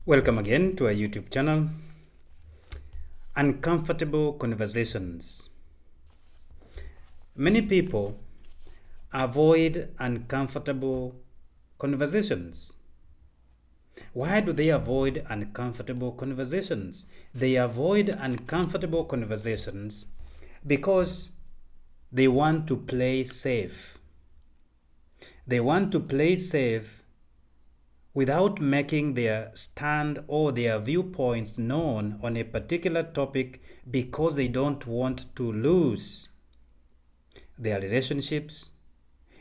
Welcome again to our YouTube channel, Uncomfortable Conversations. Many people avoid uncomfortable conversations. Why do they avoid uncomfortable conversations? They avoid uncomfortable conversations because they want to play safe. They want to play safe without making their stand or their viewpoints known on a particular topic because they don't want to lose their relationships.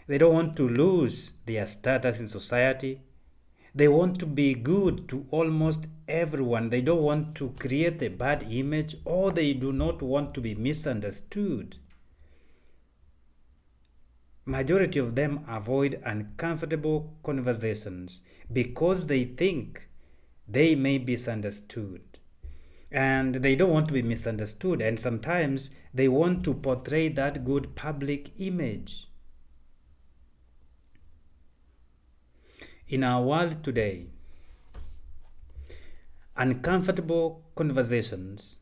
They don't want to lose their status in society. They want to be good to almost everyone. They don't want to create a bad image, or they do not want to be misunderstood. Majority of them avoid uncomfortable conversations because they think they may be misunderstood. And they don't want to be misunderstood, and sometimes they want to portray that good public image. In our world today, uncomfortable conversations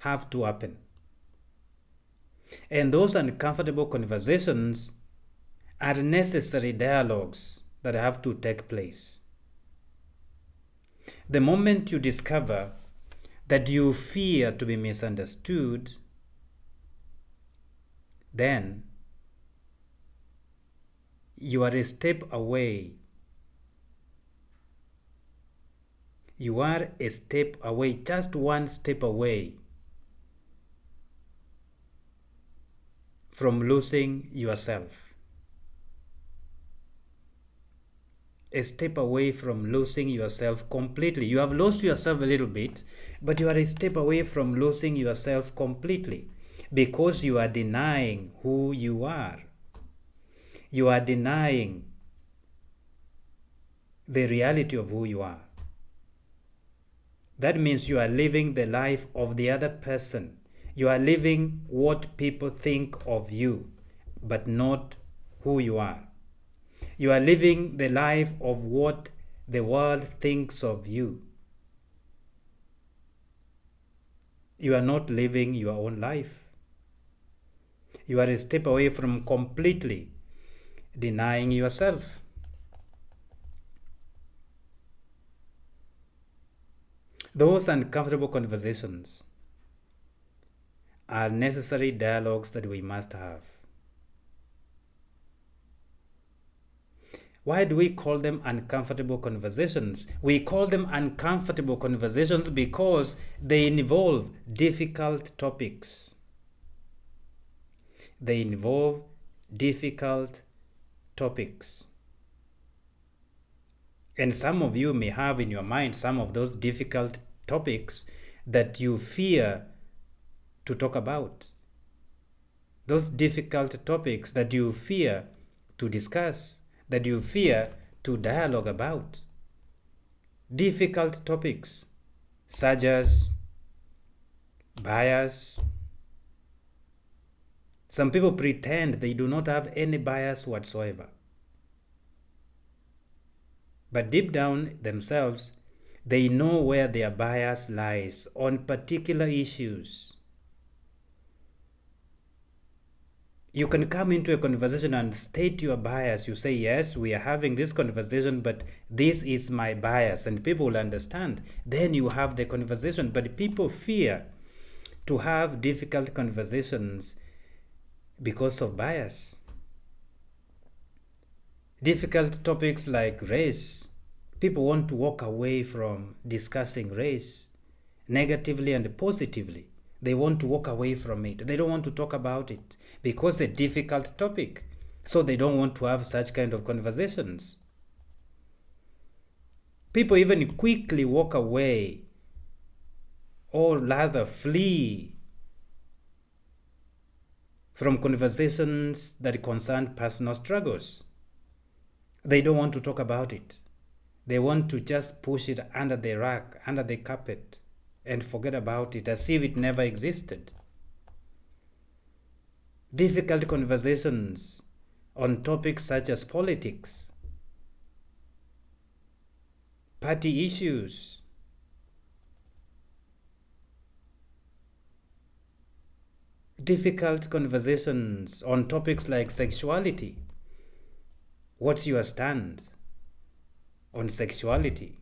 have to happen. And those uncomfortable conversations are necessary dialogues that have to take place. The moment you discover that you fear to be misunderstood, then you are a step away. You are a step away, just one step away from losing yourself. A step away from losing yourself completely. You have lost yourself a little bit, but you are a step away from losing yourself completely because you are denying who you are. You are denying the reality of who you are. That means you are living the life of the other person. You are living what people think of you, but not who you are. You are living the life of what the world thinks of you. You are not living your own life. You are a step away from completely denying yourself. Those uncomfortable conversations are necessary dialogues that we must have. Why do we call them uncomfortable conversations? We call them uncomfortable conversations because they involve difficult topics. They involve difficult topics. And some of you may have in your mind some of those difficult topics that you fear to talk about. Those difficult topics that you fear to discuss, that you fear to dialogue about. Difficult topics such as bias. Some people pretend they do not have any bias whatsoever. But deep down themselves, they know where their bias lies on particular issues. You can come into a conversation and state your bias. You say, yes, we are having this conversation, but this is my bias, and people will understand. Then you have the conversation. But people fear to have difficult conversations because of bias. Difficult topics like race. People want to walk away from discussing race negatively and positively. They want to walk away from it. They don't want to talk about it because it's a difficult topic. So they don't want to have such kind of conversations. People even quickly walk away, or rather flee, from conversations that concern personal struggles. They don't want to talk about it. They want to just push it under the rug, under the carpet, and forget about it as if it never existed. Difficult conversations on topics such as politics. party issues, difficult conversations on topics like sexuality. What's your stand on sexuality?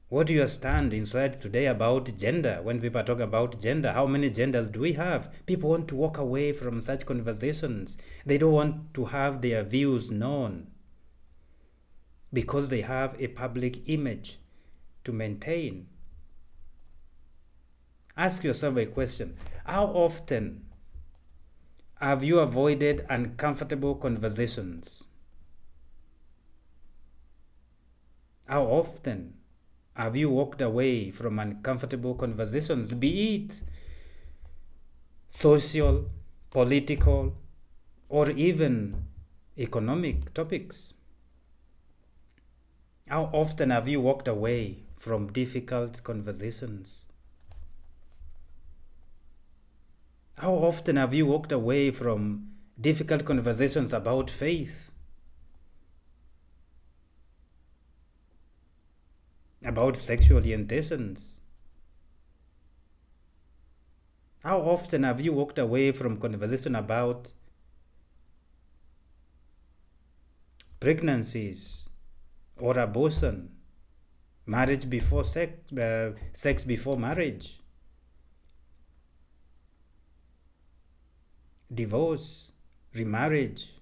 What do you stand inside today about gender? When people talk about gender, how many genders do we have? People want to walk away from such conversations. They don't want to have their views known because they have a public image to maintain. Ask yourself a question. How often have you avoided uncomfortable conversations? How often have you walked away from uncomfortable conversations, be it social, political, or even economic topics? How often have you walked away from difficult conversations? How often have you walked away from difficult conversations about faith? About sexual orientations? How often have you walked away from conversation about pregnancies or abortion, marriage before sex, sex before marriage, divorce, remarriage?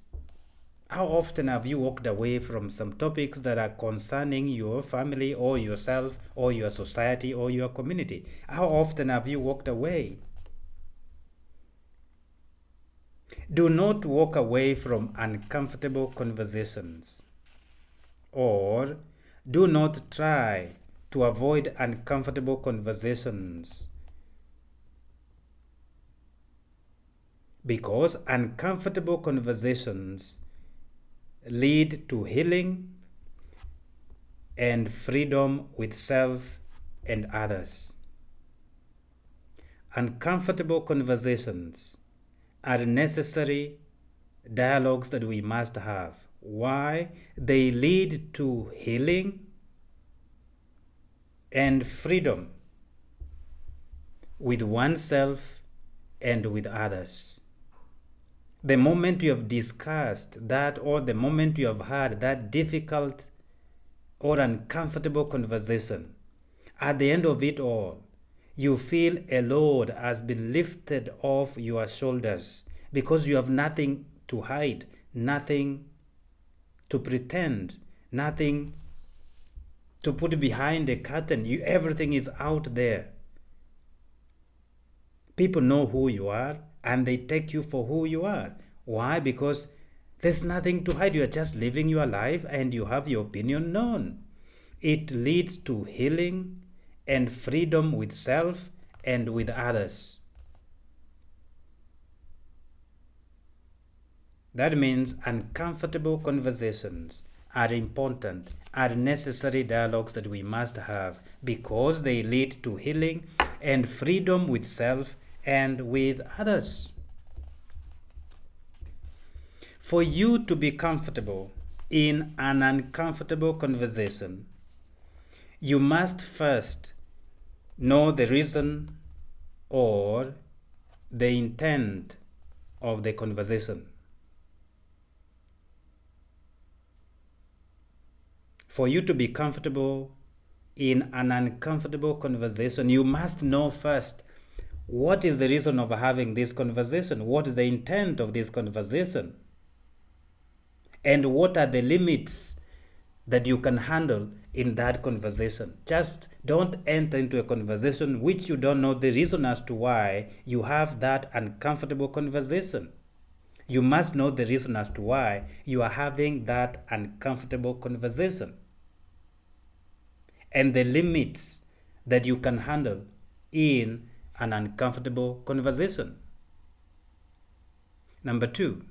How often have you walked away from some topics that are concerning your family or yourself or your society or your community? How often have you walked away? Do not walk away from uncomfortable conversations, or do not try to avoid uncomfortable conversations, because uncomfortable conversations lead to healing and freedom with self and others. Uncomfortable conversations are necessary dialogues that we must have. Why? They lead to healing and freedom with oneself and with others. The moment you have discussed that, or the moment you have had that difficult or uncomfortable conversation, at the end of it all, you feel a load has been lifted off your shoulders because you have nothing to hide, nothing to pretend, nothing to put behind a curtain. Everything is out there. People know who you are and they take you for who you are. Why? Because there's nothing to hide. You are just living your life and you have your opinion known. It leads to healing and freedom with self and with others. That means uncomfortable conversations are important, are necessary dialogues that we must have because they lead to healing and freedom with self and with others. For you to be comfortable in an uncomfortable conversation, you must first know the reason or the intent of the conversation. For you to be comfortable in an uncomfortable conversation, you must know first what is the reason of having this conversation, what is the intent of this conversation, and what are the limits that you can handle in that conversation. Just don't enter into a conversation which you don't know the reason as to why you have that uncomfortable conversation. You must know the reason as to why you are having that uncomfortable conversation and the limits that you can handle in an uncomfortable conversation. Number 2,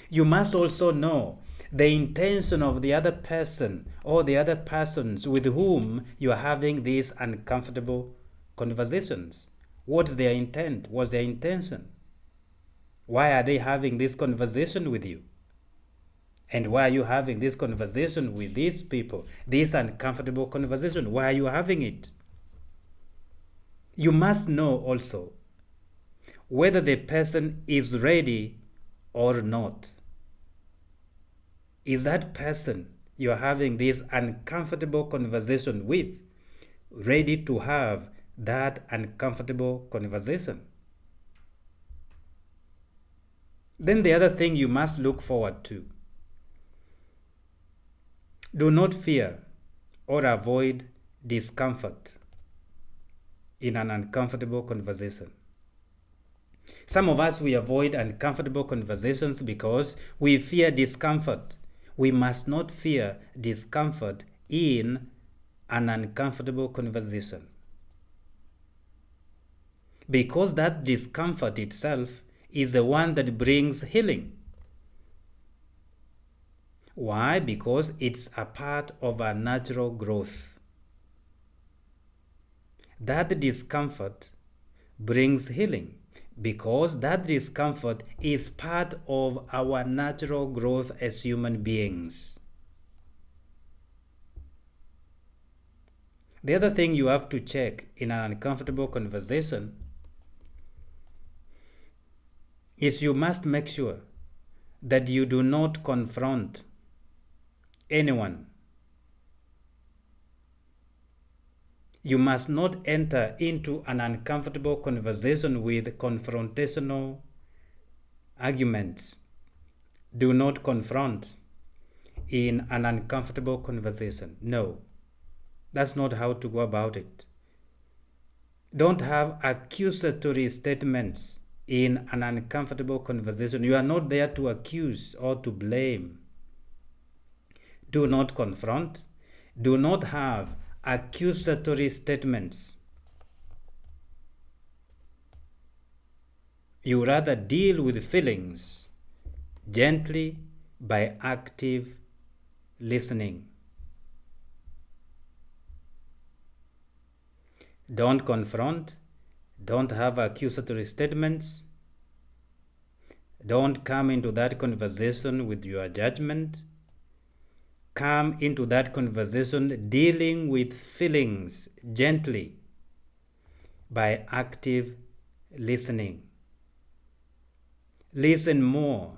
you must also know the intention of the other person or the other persons with whom you are having these uncomfortable conversations. What is their intent? What's their intention? Why are they having this conversation with you? And why are you having this conversation with these people? This uncomfortable conversation. Why are you having it? You must know also whether the person is ready or not. Is that person you're having this uncomfortable conversation with ready to have that uncomfortable conversation? Then the other thing you must look forward to: do not fear or avoid discomfort in an uncomfortable conversation. Some of us, we avoid uncomfortable conversations because we fear discomfort. We must not fear discomfort in an uncomfortable conversation, because that discomfort itself is the one that brings healing. Why? Because it's a part of our natural growth. That discomfort brings healing because that discomfort is part of our natural growth as human beings. The other thing you have to check in an uncomfortable conversation is you must make sure that you do not confront anyone. You must not enter into an uncomfortable conversation with confrontational arguments. Do not confront in an uncomfortable conversation. No, that's not how to go about it. Don't have accusatory statements in an uncomfortable conversation. You are not there to accuse or to blame. Do not confront. Do not have accusatory statements. You rather deal with feelings gently by active listening. Don't confront. Don't have accusatory statements. Don't come into that conversation with your judgment. Come into that conversation dealing with feelings gently by active listening. Listen more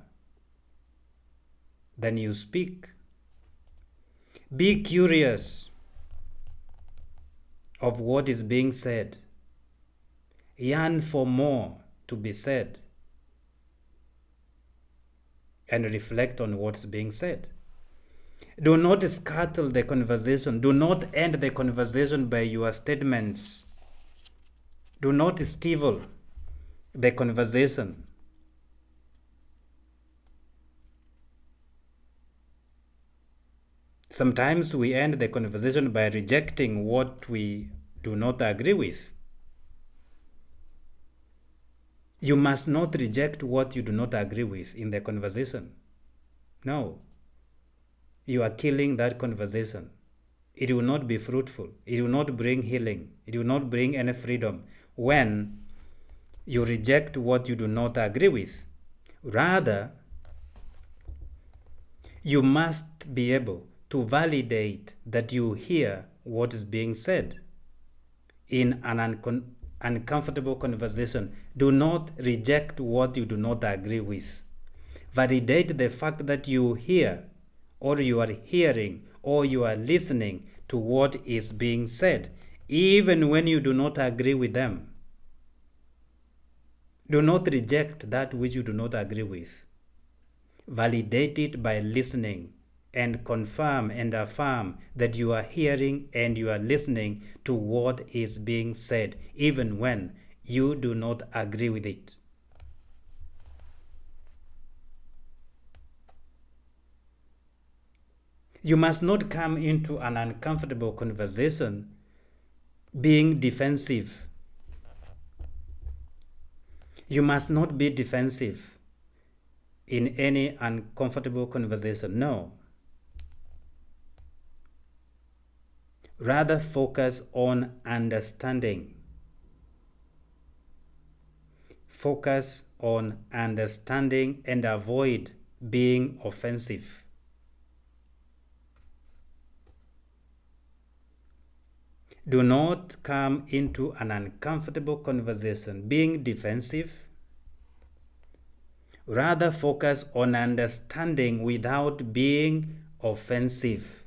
than you speak. Be curious of what is being said. Yearn for more to be said and reflect on what's being said. Do not scuttle the conversation. Do not end the conversation by your statements. Do not stifle the conversation. Sometimes we end the conversation by rejecting what we do not agree with. You must not reject what you do not agree with in the conversation. No. You are killing that conversation. It will not be fruitful. It will not bring healing. It will not bring any freedom when you reject what you do not agree with. Rather, you must be able to validate that you hear what is being said in an uncomfortable conversation. Do not reject what you do not agree with. Validate the fact that you hear, or you are hearing, or you are listening to what is being said, even when you do not agree with them. Do not reject that which you do not agree with. Validate it by listening and confirm and affirm that you are hearing and you are listening to what is being said, even when you do not agree with it. You must not come into an uncomfortable conversation being defensive. You must not be defensive in any uncomfortable conversation. No. Rather, focus on understanding. Focus on understanding and avoid being offensive. Do not come into an uncomfortable conversation being defensive. Rather, focus on understanding without being offensive.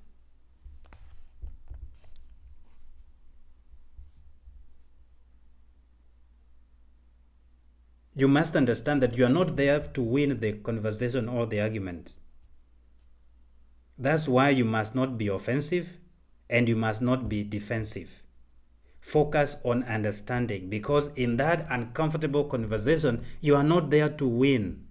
You must understand that you are not there to win the conversation or the argument. That's why you must not be offensive and you must not be defensive. Focus on understanding, because in that uncomfortable conversation, you are not there to win.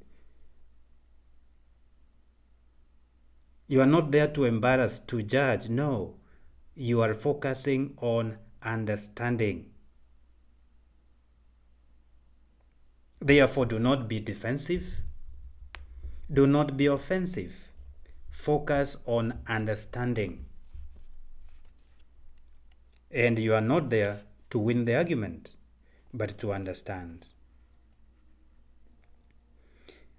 You are not there to embarrass, to judge. No, you are focusing on understanding. Therefore, do not be defensive. Do not be offensive. Focus on understanding. And you are not there to win the argument, but to understand.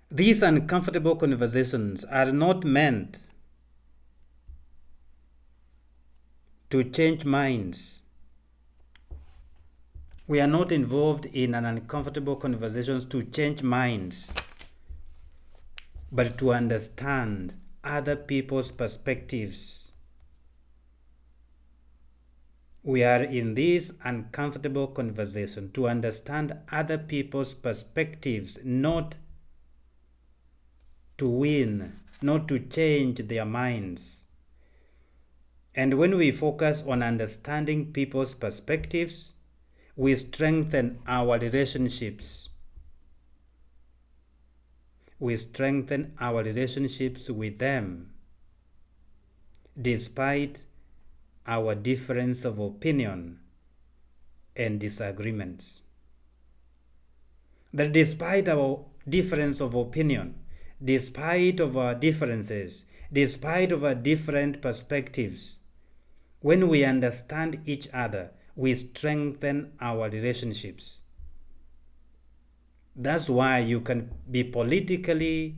These uncomfortable conversations are not meant to change minds. We are not involved in an uncomfortable conversations to change minds, but to understand other people's perspectives. We are in this uncomfortable conversation to understand other people's perspectives, not to win, not to change their minds. And when we focus on understanding people's perspectives, we strengthen our relationships. We strengthen our relationships with them, despite our difference of opinion and disagreements. That despite our difference of opinion, despite of our differences, despite of our different perspectives, when we understand each other, we strengthen our relationships. That's why you can be politically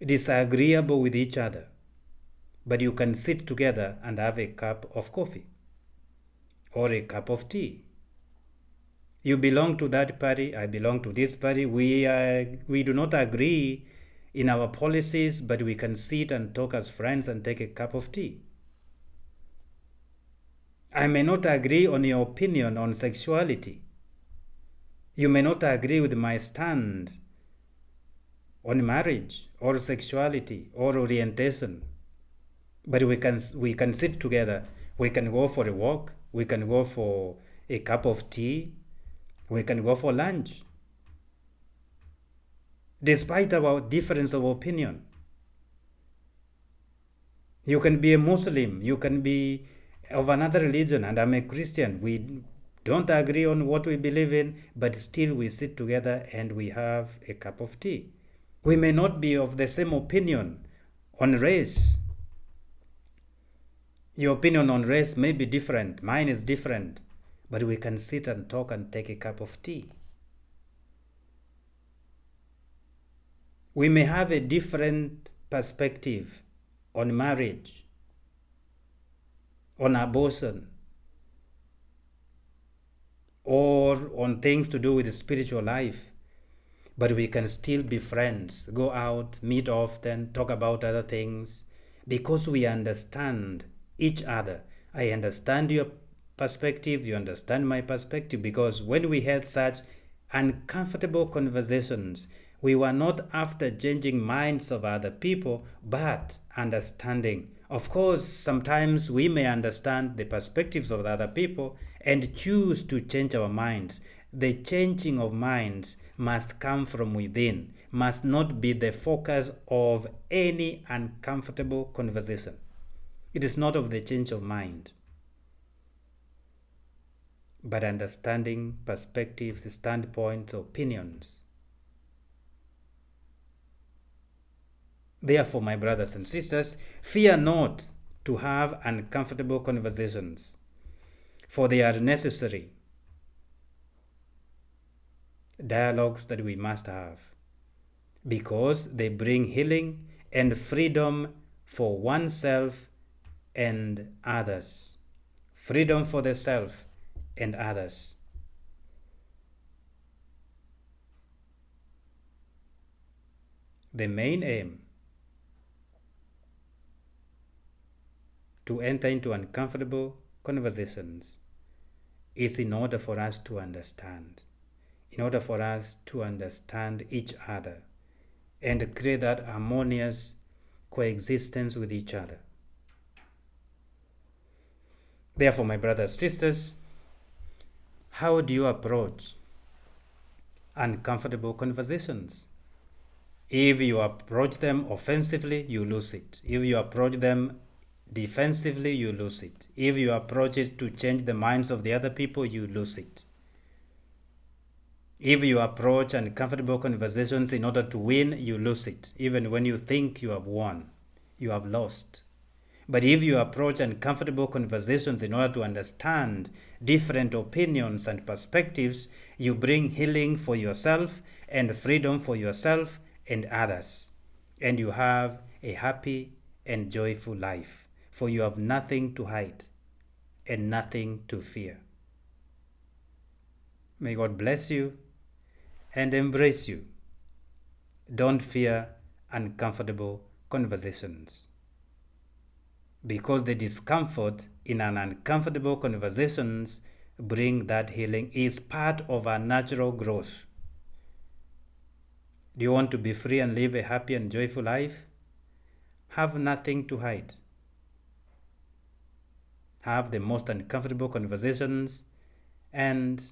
disagreeable with each other, but you can sit together and have a cup of coffee or a cup of tea. You belong to that party, I belong to this party. We do not agree in our policies, but we can sit and talk as friends and take a cup of tea. I may not agree on your opinion on sexuality. You may not agree with my stand on marriage or sexuality or orientation, but we can sit together. We can go for a walk. We can go for a cup of tea. We can go for lunch. Despite our difference of opinion, you can be a Muslim. You can be of another religion, and I'm a Christian. We don't agree on what we believe in, but still we sit together and we have a cup of tea. We may not be of the same opinion on race. Your opinion on race may be different. Mine is different. But we can sit and talk and take a cup of tea. We may have a different perspective on marriage, on abortion, or on things to do with the spiritual life, but we can still be friends, go out, meet often, talk about other things, because we understand each other. I understand your perspective, you understand my perspective, because when we had such uncomfortable conversations, we were not after changing minds of other people, but understanding. Of course, sometimes we may understand the perspectives of other people and choose to change our minds. The changing of minds must come from within, must not be the focus of any uncomfortable conversation. It is not of the change of mind, but understanding perspectives, standpoints, opinions. Therefore, my brothers and sisters, fear not to have uncomfortable conversations, for they are necessary dialogues that we must have, because they bring healing and freedom for oneself and others. freedom for the self and others. The main aim to enter into uncomfortable conversations is in order for us to understand, each other and create that harmonious coexistence with each other. Therefore, my brothers and sisters, how do you approach uncomfortable conversations? If you approach them offensively, you lose it. If you approach them defensively, you lose it. If you approach it to change the minds of the other people, you lose it. If you approach uncomfortable conversations in order to win, you lose it. Even when you think you have won, you have lost. But if you approach uncomfortable conversations in order to understand different opinions and perspectives, you bring healing for yourself and freedom for yourself and others. And you have a happy and joyful life, for you have nothing to hide and nothing to fear. May God bless you and embrace you. Don't fear uncomfortable conversations, because the discomfort in an uncomfortable conversations bring that healing, is part of our natural growth. Do you want to be free and live a happy and joyful life? Have nothing to hide. Have the most uncomfortable conversations and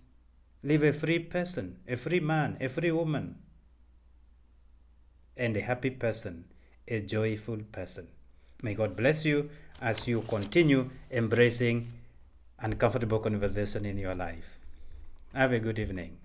live a free person, a free man, a free woman, and a happy person, a joyful person. May God bless you as you continue embracing uncomfortable conversation in your life. Have a good evening.